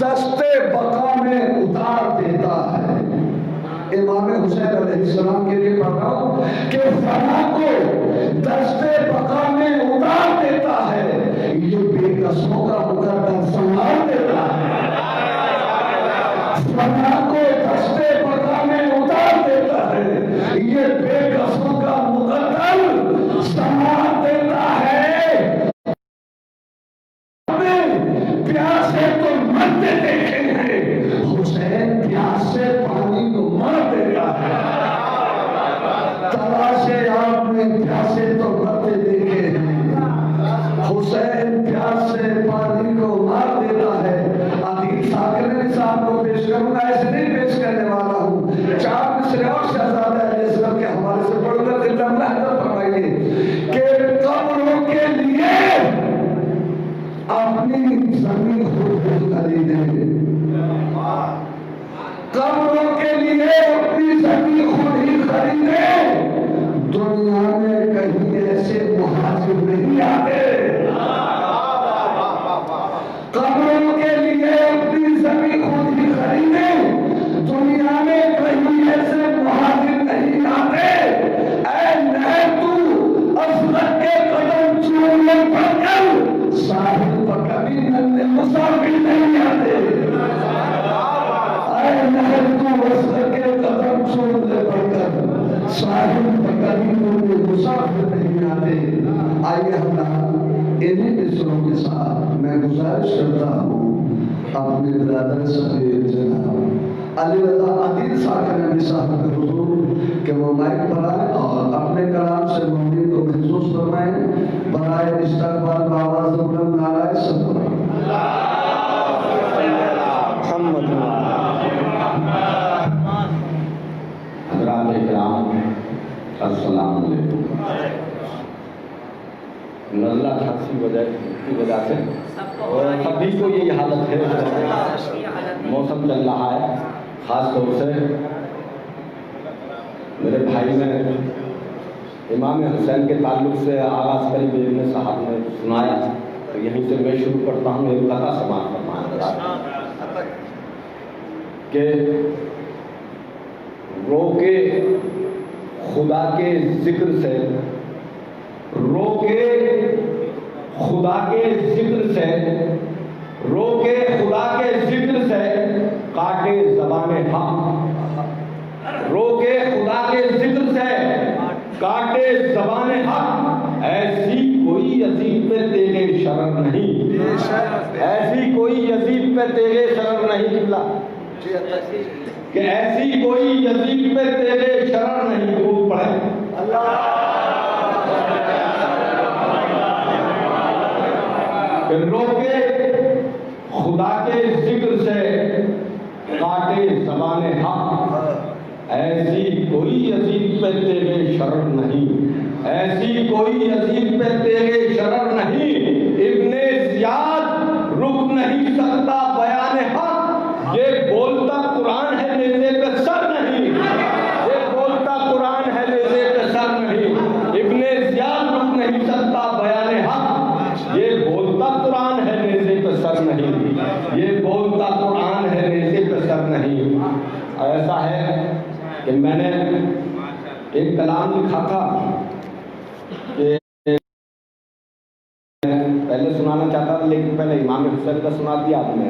دستے بقا میں اتار دیتا ہے. امام حسین علیہ السلام کے لیے پڑھ رہا ہوں کہ فنا کو دستے بقا میں اتار دیتا ہے، یہ بے قسموں کا مقدر سنبھال دیتا ہے. فنا کو دستے بقا میں اتار دیتا ہے، یہ بے قسموں کا مقدر سنبھال دیتا ہے. پیاسے تو مرتے دیکھے ہیں، حسین پیاس سے پانی کو مار دیتا ہے. تلاشے آپ نے پیاسے تو مرتے دیکھے ہیں، حسین پیاس سے پانی کو مار دیتا ہے. عدیل ساکر صاحب کو پیش کروں گا، ایسے نہیں پیش کرنے والا ہوں. 4 مصرے اور شہزادہ علیہ السلام کے حوالے سے پڑھ کر دل میں حضرت فرمائیے کہ قبروں کے لیے اپنی زمین خود خریدیں، قبروں کے لیے اپنی زمین خود ہی خریدیں. دنیا میں کہیں ایسے مہاجر نہیں آتے. قبروں کے لیے اپنی زمین خود ہی خریدیں، دنیا میں کہیں ایسے مہاجر نہیں آتے. اے نہر تو افضل کے قدم چومنے پڑ کر ساحل پر کبھی نلے مسافر نہیں آتے. اے نہر تو افضل کے قدم چومنے پڑ کر ساحل پر کبھی نلے مسافر نہیں آتے. آئیے ہم انہیں مصروں کے ساتھ میں گزارش کرتا ہوں اپنے برادر صاحب جناب علی رضا عدیل ساکر نبی صاحب کے حضور کہ وہ مائک پر آئے اور اپنے کلام سے مومنین کو محسوس فرمائیں. برائے استقبال بآواز بلند نعرہ صلی اللہ محمد. حضرات اکرام السلام علیکم. نزلہ خاصی کی وجہ سے اور سبھی کو یہی حالت ہے، موسم چل رہا ہے. خاص طور سے میرے بھائی نے امام حسین کے تعلق سے آغاز کری ابن صاحب نے سنایا، تو یہیں سے میں شروع کرتا ہوں. ایک قطع سماعت فرمائیں کہ رو کے خدا کے ذکر سے، رو کے خدا کے ذکر سے، رو کے خدا کے ذکر سے کاٹے زبان حق. رو کے خدا کے ذکر سے کاٹے زبان حق. ایسی کوئی یزید پہ تیرے شرر نہیں، ایسی کوئی یزید پہ تیرے شرر نہیں قبلہ، کہ ایسی کوئی یزید پہ تیرے شرر نہیں. درود پڑھیں. رو کے خدا کے ذکر سے کاٹے زبان حق. ایسی کوئی یزید پہ تیرے شرر نہیں، ایسی کوئی یزید پہ تیرے شرر نہیں. ابن زیاد رک نہیں سکتا بیان حق. یہ بولتا قرآن ہے نیزے پہ سر نہیں، یہ بولتا قرآن ہے نیزے پہ سر نہیں. ابن زیاد رک نہیں سکتا بیان حق. یہ بولتا قرآن ہے نیزے پہ سر نہیں، یہ بولتا قرآن ہے نیزے پہ سر نہیں. ایسا ہے کہ میں نے ایک کلام لکھا تھا کہ پہلے سنانا چاہتا تھا، لیکن پہلے امام حسین کا سنا دیا آپ نے.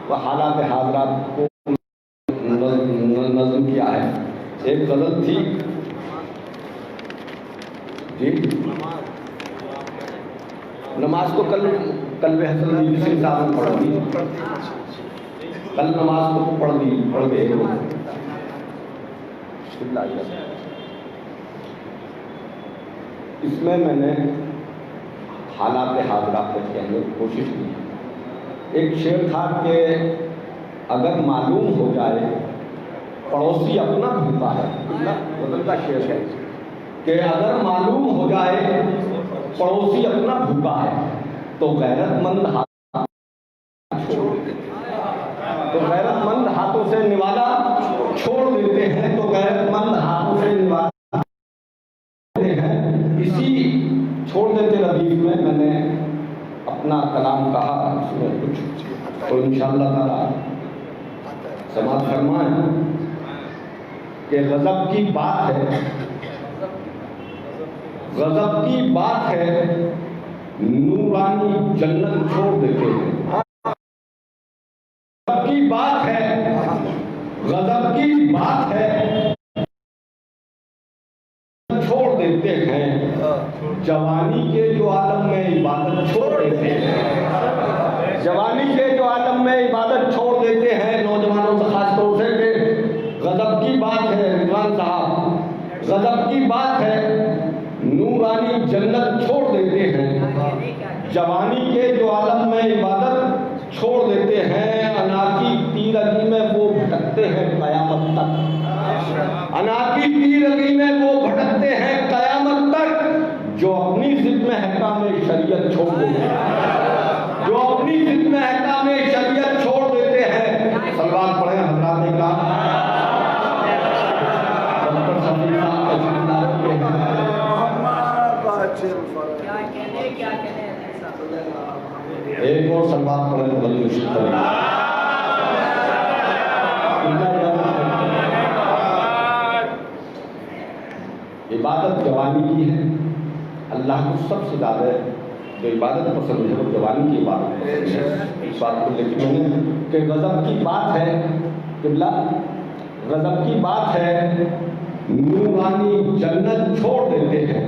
وہ حالات حاضرات کو نظم کیا ہے. ایک غزل تھی جی، نماز کو کل حسن نیلی سنگھ صاحب نے پڑھ دی، کل نماز کو پڑھ گئے. اس میں نے حالات حاضرات کو کہنے کی کوشش کی. ایک شعر تھا کہ اگر معلوم ہو جائے پڑوسی اپنا بھوکا ہے، بدلتا شعر ہے کہ اگر معلوم ہو جائے پڑوسی اپنا بھوکا ہے تو غیرت مند ہاتھوں سے نوالا چھوڑ دیتے ہیں، تو غیرت مند ہاتھوں سے نوالا ہیں. اسی چھوڑ دیتے ردیف میں نے اپنا کلام کہا. اس میں کچھ تو انشاءاللہ تعالیٰ سماعت فرمائیں کہ غضب کی بات ہے، غضب کی بات ہے، نورانی جنت چھوڑ دیتے ہیں۔ غضب کی بات ہے، غضب کی بات ہے، چھوڑ دیتے ہیں، جوانی کے جو عالم میں عبادت چھوڑ دیتے ہیں، جوانی کے جو عالم میں عبادت چھوڑ دیتے ہیں، نوجوانوں سے خاص طور سے کہ غضب کی بات ہے رضوان صاحب، غضب کی بات ہے، نورانی جنت چھوڑ دیتے ہیں، جوانی کے جو عالم میں عبادت چھوڑ دیتے ہیں، انا کی تیرگی میں وہ بھٹکتے ہیں قیامت تک، انا کی تیرگی میں وہ بھٹکتے ہیں قیامت تک، جو اپنی ضد میں احکام شریعت چھوڑ دیتے ہیں، جو اپنی ضد میں احکام شریعت چھوڑ دیتے ہیں۔ صلوات پڑھیں حضرات اکرام۔ ڈاکٹر صفی صاحب تشریف لائے ہیں، ایک اور صلوات پڑھیں بلند شکر۔ عبادت جوانی کی ہے، اللہ کو سب سے زیادہ جو عبادت پسند ہے وہ جوانی کی عبادت پسند ہے، اس بات کو لیکن میں نے کہ غضب کی بات ہے قبلہ، غضب کی بات ہے، نورانی جنت چھوڑ دیتے ہیں،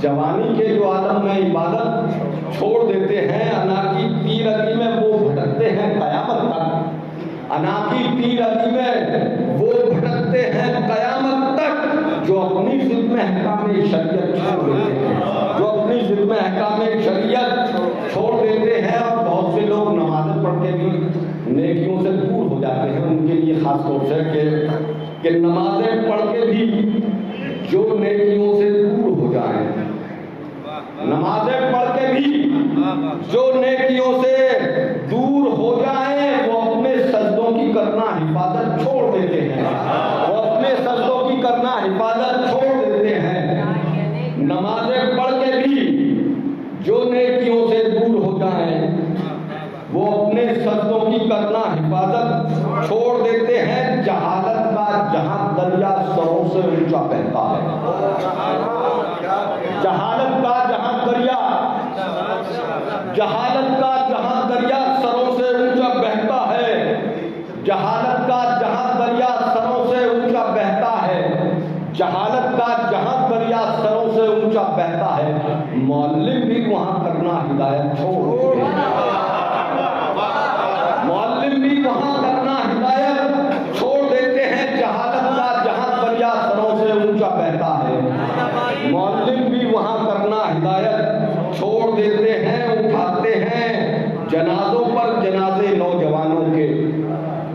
جوانی کے جو عالم میں عبادت چھوڑ دیتے ہیں، انا کی تیرگی میں وہ بھٹکتے ہیں قیامت تک، انا کی تیرگی میں وہ بھٹکتے ہیں قیامت تک، جو اپنی ضد میں احکام شریعت چھوڑ دیتے ہیں، جو اپنی ضد میں احکام شریعت چھوڑ دیتے ہیں۔ اور بہت سے لوگ نمازیں پڑھ کے بھی نیکیوں سے دور ہو جاتے ہیں، ان کے لیے خاص طور سے کہ نمازیں پڑھ کے بھی جو نیکیوں سے دور ہو جائیں، نمازیں پڑھ کے بھی جو نیکیوں سے دور ہو جائیں، وہ اپنے سجدوں کی کرنا حفاظت چھوڑ دیتے ہیں، وہ اپنے سجدوں کی کرنا حفاظت چھوڑ دیتے ہیں، نمازیں پڑھ کے بھی جو نیکیوں سے دور ہو جائیں، وہ اپنے سجدوں کی کرنا حفاظت چھوڑ دیتے ہیں۔ جہالت کا جہاں دریا سروں سے اونچا بہتا ہے، جہالت کا جہاں دریا، جہالت کا جہاں دریا سروں سے اونچا بہتا ہے، جہالت کا جہاں دریا سروں سے اونچا بہتا ہے، جہالت کا جہاں دریا سروں سے اونچا بہتا ہے، معلم بھی وہاں کرنا ہدایت چھوڑ دیتے ہیں، معلم بھی وہاں کرنا ہدایت چھوڑ دیتے ہیں۔ جہالت کا جہاں دریا سروں سے اونچا بہتا ہے، معلم بھی وہاں کرنا ہدایت چھوڑ دیتے ہیں، اٹھاتے ہیں جنازوں پر جنازے نوجوانوں کے۔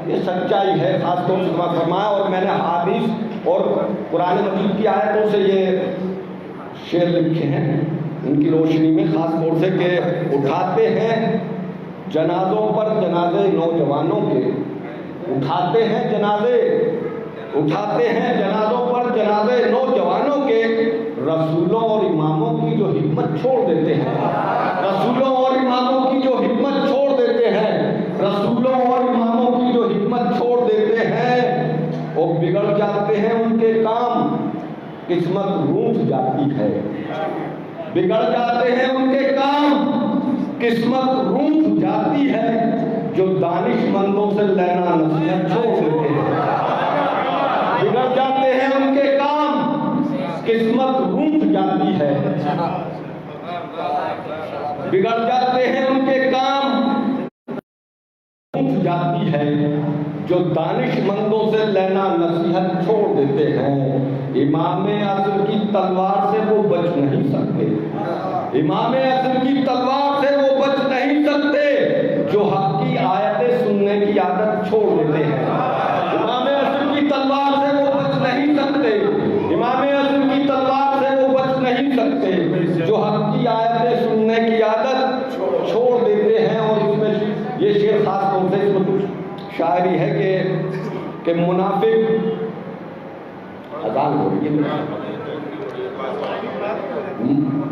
یہ سچائی ہے، خاص طور سے فرمایا، اور میں نے حدیث اور قرآن مجید کی آیتوں سے یہ شعر لکھے ہیں ان کی روشنی میں، خاص طور سے کہ اٹھاتے ہیں جنازوں پر جنازے نوجوانوں کے، اٹھاتے ہیں جنازے، اٹھاتے ہیں جنازوں پر جنازے نوجوانوں کے، رسولوں اور اماموں کی جو حکمت چھوڑ دیتے ہیں، رسولوں اور اماموں کی جو حکمت چھوڑ دیتے ہیں، رسولوں اور اماموں کی جو حکمت چھوڑ دیتے ہیں، وہ بگڑ جاتے ہیں، ان کے کام، قسمت روٹھ جاتی ہے، بگڑ جاتے ہیں ان کے کام، قسمت روٹھ جاتی ہے، جو دانش مندوں سے لینا نصیحت چھوڑ دیتے ہیں، بگڑ جاتے ہیں ان کے کام، قسمت روٹھ جاتی ہے، بگڑ جاتے ہیں ان کے کام، روٹھ جاتی ہے، جو دانش مندوں سے لینا نصیحت چھوڑ دیتے ہیں۔ امام اعظم کی تلوار سے وہ بچ نہیں سکتے، امام اعظم کی تلوار سے وہ بچ نہیں سکتے، جو حق کی آیتیں سننے کی عادت چھوڑ دیتے ہیں، امام اعظم کی تلوار سے وہ بچ نہیں سکتے، امام اعظم کی تلوار سے وہ بچ نہیں سکتے، جو حق کی آیتیں سننے کی عادت چھوڑ دیتے ہیں۔ اور اس میں یہ شعر خاص طور سے اس میں کچھ شاعری ہے کہ منافق اذان ہو رہی ہے،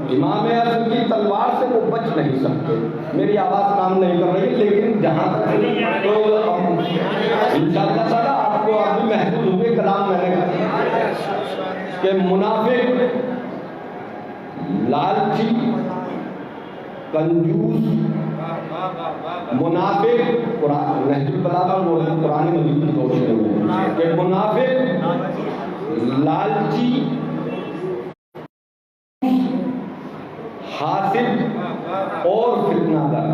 امام اعظم کی تلوار سے وہ بچ نہیں سکتے. میری آواز کام نہیں کر رہی، لیکن جہاں تک تو انشاءاللہ تعالیٰ آپ کو ابھی محفوظ ہوئے کلام میں نے کہا کہ منافق، لالچی، کنجوس، منافق، نہج البلاغہ اور قرآن مجید کی کوشش ہے کہ منافق، لالچی، حاسد اور فتنہ گر.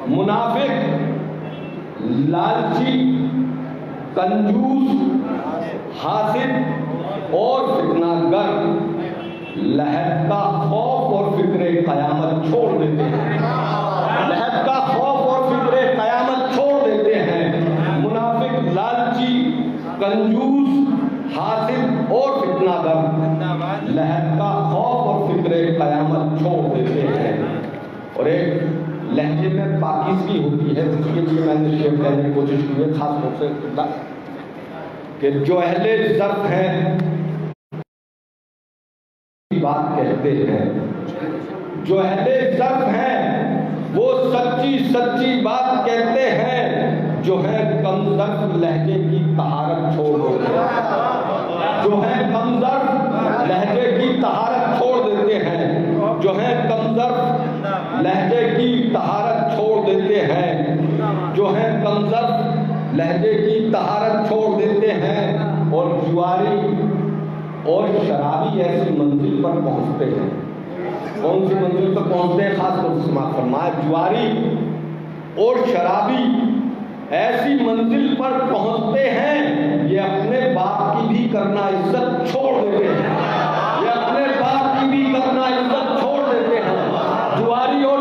منافق، لالچی، کنجوس، حاسد اور فتنہ گر لہت کا خوف اور فکر قیامت چھوڑ دیتے ہیں. لہت کا خوف اور فکر قیامت چھوڑ دیتے ہیں. منافق، لالچی، کنجوس، حاسد اور فتنہ گر لہت کا خوف اور فکر قیامت چھوڑ دیتے ہیں. اور ایک لہجے میں پاکیزگی ہوتی ہے، اس کے لیے میں نے شعر کہنے کی کوشش کی ہے خاص طور سے کہ جو اہل ضرب ہیں بات کہتے ہیں، جو اہل ضرب ہیں وہ سچی سچی بات کہتے ہیں، جو ہے کم ضرب لہجے کی طہارت چھوڑ دیتے ہیں. جو ہے کم ضرب لہجے کی طہارت چھوڑ دیتے ہیں. جو ہے کم ضرب لہجے کی طہارت چھوڑ دیتے ہیں. جو ہے کم ضرب لہجے کی طہارت چھوڑ دیتے ہیں. اور جواری اور شرابی ایسی منزل پر پہنچتے ہیں. کون سی منزل پر پہنچتے ہیں؟ خاص طور سے سماعت فرمائے. جواری اور شرابی ایسی منزل پر پہنچتے ہیں یہ اپنے باپ کی بھی کرنا عزت چھوڑ دیتے ہیں. یہ اپنے باپ کی بھی کرنا عزت چھوڑ دیتے ہیں. جواری اور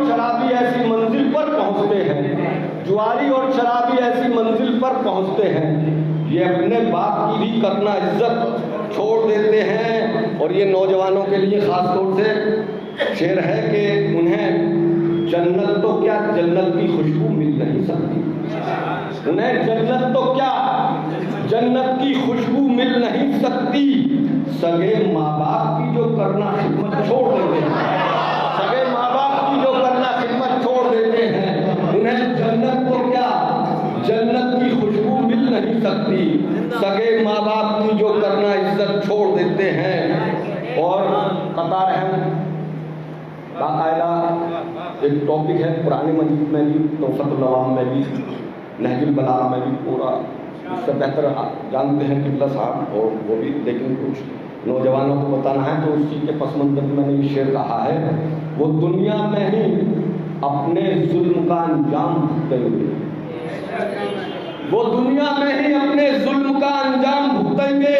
شرابی ایسی منزل پر پہنچتے ہیں. جواری اور شرابی ایسی منزل پر پہنچتے ہیں یہ اپنے باپ کی بھی کرنا عزت چھوڑ دیتے ہیں. اور یہ نوجوانوں کے لیے خاص طور سے شعر ہے کہ انہیں جنت تو کیا جنت کی خوشبو مل نہیں سکتی. انہیں جنت تو کیا جنت کی خوشبو مل نہیں سکتی. سگے ماں باپ کی جو کرنا خدمت چھوڑ دیتے ہیں. سگے ماں باپ کی جو کرنا خدمت چھوڑ دیتے ہیں انہیں جنت تو کیا جنت کی خوشبو مل نہیں سکتی. سگے ماں باپ کی جو کرنا عزت چھوڑ دیتے ہیں. اور قطع رحم باقاعدہ ایک ٹاپک ہے قرآن مجید میں بھی، توفت العوام میں بھی، نہج البلاغہ میں بھی پورا اس سے بہتر جانتے ہیں قبلہ صاحب اور وہ بھی، لیکن کچھ نوجوانوں کو بتانا ہے تو اس چیز کے پس منظر میں نے یہ شعر کہا ہے. وہ دنیا میں ہی اپنے ظلم کا انجام بھگتے ہوئے، وہ دنیا میں ہی اپنے ظلم کا انجام بھگتیں گے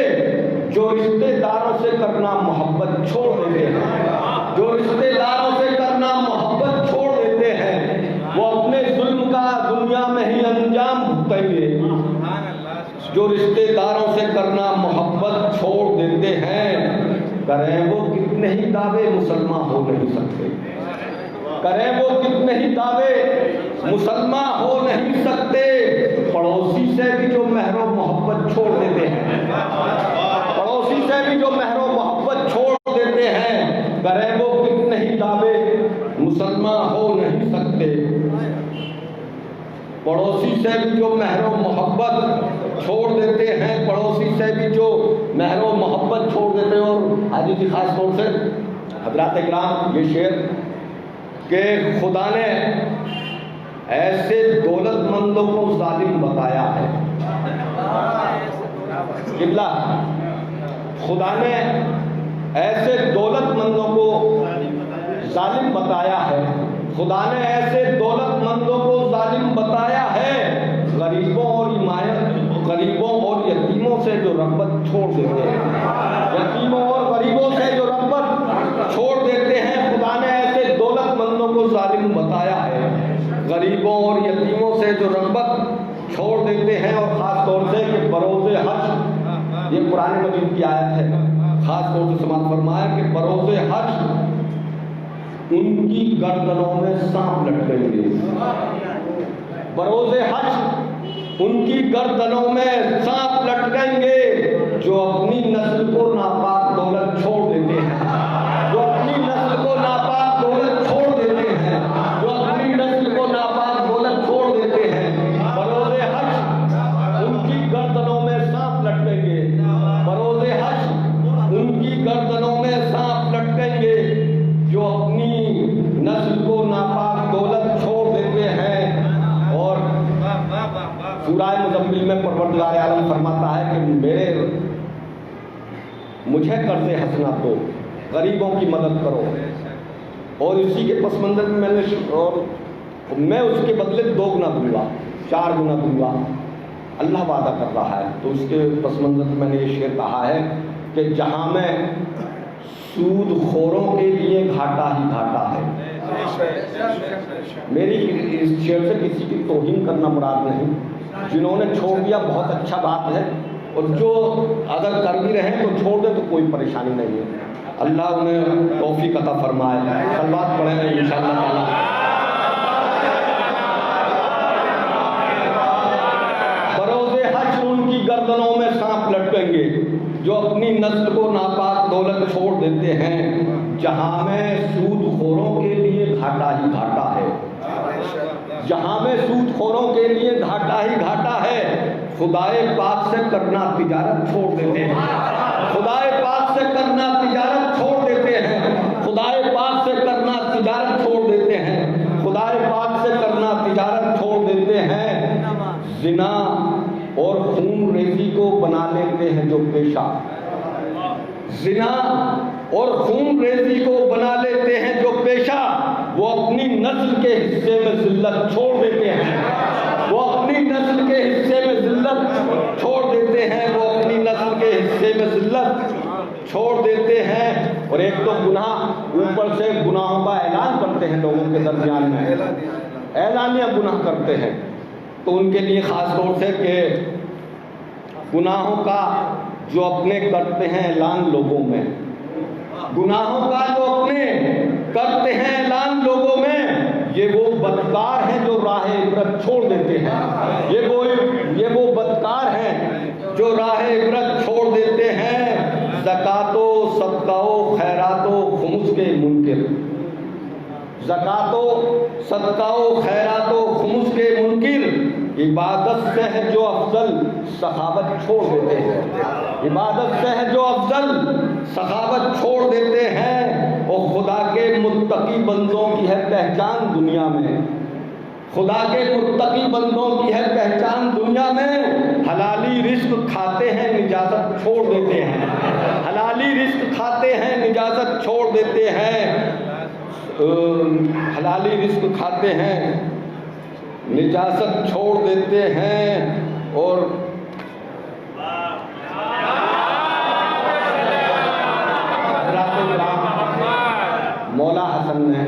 جو رشتے داروں سے کرنا محبت چھوڑ دیتے ہیں. جو رشتے داروں سے کرنا محبت چھوڑ دیتے ہیں وہ اپنے ظلم کا دنیا میں ہی انجام بھگتیں گے. جو رشتے داروں سے کرنا محبت چھوڑ دیتے ہیں کریں وہ کتنے ہی دعوے مسلمان ہو نہیں سکتے. کریں وہ کتنے ہی دعوے مسلمان ہو نہیں سکتے. پڑوسی سے بھی جو مہر و محبت چھوڑ دیتے ہیں، پڑوسی سے بھی جو مہر و محبت چھوڑ دیتے ہیں کریں وہ کتنے ہی دعوے مسلمان ہو نہیں سکتے. پڑوسی سے بھی جو مہر و محبت چھوڑ دیتے ہیں، پڑوسی سے بھی جو مہر و محبت چھوڑ دیتے ہیں. اور حاجی جی خاص طور سے حضرات اکرام یہ شعر کہ خدا نے ایسے دولت مندوں کو ظالم بتایا ہے. قبلہ خدا نے ایسے دولت مندوں کو ظالم بتایا ہے. خدا نے ایسے دولت مندوں کو ظالم بتایا ہے غریبوں اور یتیموں سے جو رغبت چھوڑ دیتے ہیں. یتیموں اور غریبوں سے جو رغبت چھوڑ دیتے ہیں خدا نے ایسے دولت مندوں کو ظالم بتایا ہے. غریبوں اور یتیموں سے جو رغبت چھوڑ دیتے ہیں. اور خاص طور سے کہ بروز حج، یہ قرآن مجید کی آیت ہے، خاص طور سے سماعت فرمایا کہ بروز حج ان کی گردنوں میں سانپ لٹکیں گے. بروز حشر ان کی گردنوں میں سانپ لٹکیں گے جو اپنی نسل کو ناپاک دولت چھوڑ دیتے ہیں، جو اپنی نسل کو ناپاک دولت چھوڑ دیتے ہیں، جو اپنی نسل کو ناپاک دولت چھوڑ دیتے ہیں۔ بروز حشر ان کی گردنوں میں سانپ لٹکیں گے، بروز حشر ان کی گردنوں میں سانپ لٹکیں گے جو اپنی نسل کو ناپاک دولت چھوڑ دیتے ہیں۔ اور سورہ مزمل میں پروردگار عالم فرماتا ہے کہ مجھے قرض حسنات دو، غریبوں کی مدد کرو، اور اسی کے پس منظر میں میں اس کے بدلے 2 گنا دوں گا، 4 گنا دوں گا، اللہ وعدہ کر رہا ہے۔ تو اس کے پس منظر میں نے یہ شعر کہا ہے کہ جہاں میں سود خوروں کے لیے گھاٹا ہی گھاٹا ہے۔ میری اس شعر سے کسی کی توہین کرنا مراد نہیں، جنہوں نے چھوڑ دیا بہت اچھا بات ہے، اور جو اگر کر بھی رہے تو چھوڑ دے تو کوئی پریشانی نہیں ہے، اللہ انہیں توفیق عطا فرمائے۔ صلوات پڑھیں گے انشاءاللہ تعالی۔ بروز حشر ان کی گردنوں میں سانپ لٹکیں گے جو اپنی نسل کو ناپاک دولت چھوڑ دیتے ہیں، جہاں میں سود خوروں کے لیے گھاٹا ہی گھاٹا ہے، جہاں میں سود خوروں کے لیے گھاٹا ہی گھاٹا ہے، خدائے پاک سے کرنا تجارت چھوڑ دیتے ہیں، خدائے پاک سے کرنا تجارت چھوڑ دیتے ہیں، خدائے پاک سے کرنا تجارت چھوڑ دیتے ہیں، خدائے پاک سے کرنا تجارت چھوڑ دیتے ہیں۔ زنا اور خون ریزی کو بنا لیتے ہیں جو پیشہ، زنا اور خون ریزی کو بنا لیتے ہیں جو پیشہ، وہ اپنی نسل کے حصے میں ذلت چھوڑ دیتے ہیں، وہ اپنی نسل کے حصے میں ذلت چھوڑ دیتے ہیں، وہ اپنی نسل کے حصے میں ذلت چھوڑ دیتے ہیں۔ اور ایک تو گناہ، اوپر سے گناہوں کا اعلان کرتے ہیں لوگوں کے درمیان میں، اعلانیہ گناہ کرتے ہیں، تو ان کے لیے خاص طور سے کہ گناہوں کا جو اپنے کرتے ہیں اعلان لوگوں میں، گناہوں کا جو اپنے کرتے ہیں اعلان لوگوں میں، یہ وہ بدکار ہیں جو راہ عبرت چھوڑ دیتے ہیں، یہ وہ بدکار ہیں جو راہ عبرت چھوڑ دیتے ہیں۔ زکوٰۃ و صدقہ و خیرات و خمس کے منکر، زکوٰۃ و صدقہ و خیرات و خمس کے منکر، عبادت سے ہے جو افضل سخاوت چھوڑ دیتے ہیں، عبادت سے ہے جو افضل سخاوت چھوڑ دیتے ہیں۔ اور خدا کے متقی بندوں کی ہے پہچان دنیا میں، خدا کے متقی بندوں کی ہے پہچان دنیا میں، حلالی رزق کھاتے ہیں نجاست چھوڑ دیتے ہیں، حلالی رزق کھاتے ہیں نجاست چھوڑ دیتے ہیں، حلالی رزق کھاتے ہیں نجاست چھوڑ دیتے ہیں۔ اور مولا حسن نے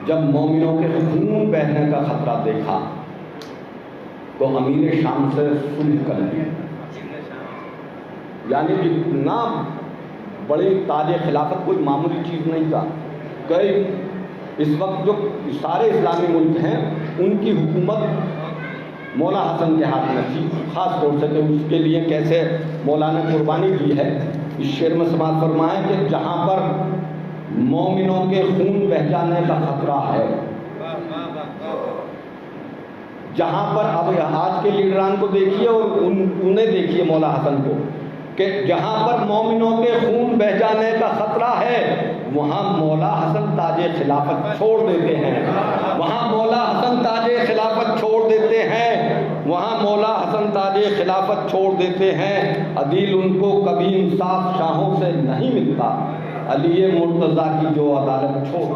جب مومنوں کے خون بہنے کا خطرہ دیکھا تو امیر شام سے صلح کر لی، یعنی اتنا بڑی تاج خلافت کوئی معمولی چیز نہیں تھا کہ اس وقت جو سارے اسلامی ملک ہیں ان کی حکومت مولا حسن کے ہاتھ میں تھی، خاص طور سے کہ اس کے لیے کیسے مولا نے قربانی دی ہے۔ اس شعر میں سماعت فرمائیں کہ جہاں پر مومنوں کے خون بہہ جانے کا خطرہ ہے، جہاں پر اب آج کے لیڈران کو دیکھیے اور انہیں دیکھیے مولا حسن کو، کہ جہاں پر مومنوں کے خون بہہ جانے کا خطرہ ہے وہاں مولا حسن تاج خلافت چھوڑ دیتے ہیں، وہاں مولا حسن تاج خلافت چھوڑ دیتے ہیں، وہاں مولا حسن تاج خلافت چھوڑ دیتے ہیں۔ عدیل ان کو کبھی انصاف شاہوں سے نہیں ملتا، علی مرتضیٰ کی جو عدالت چھوڑ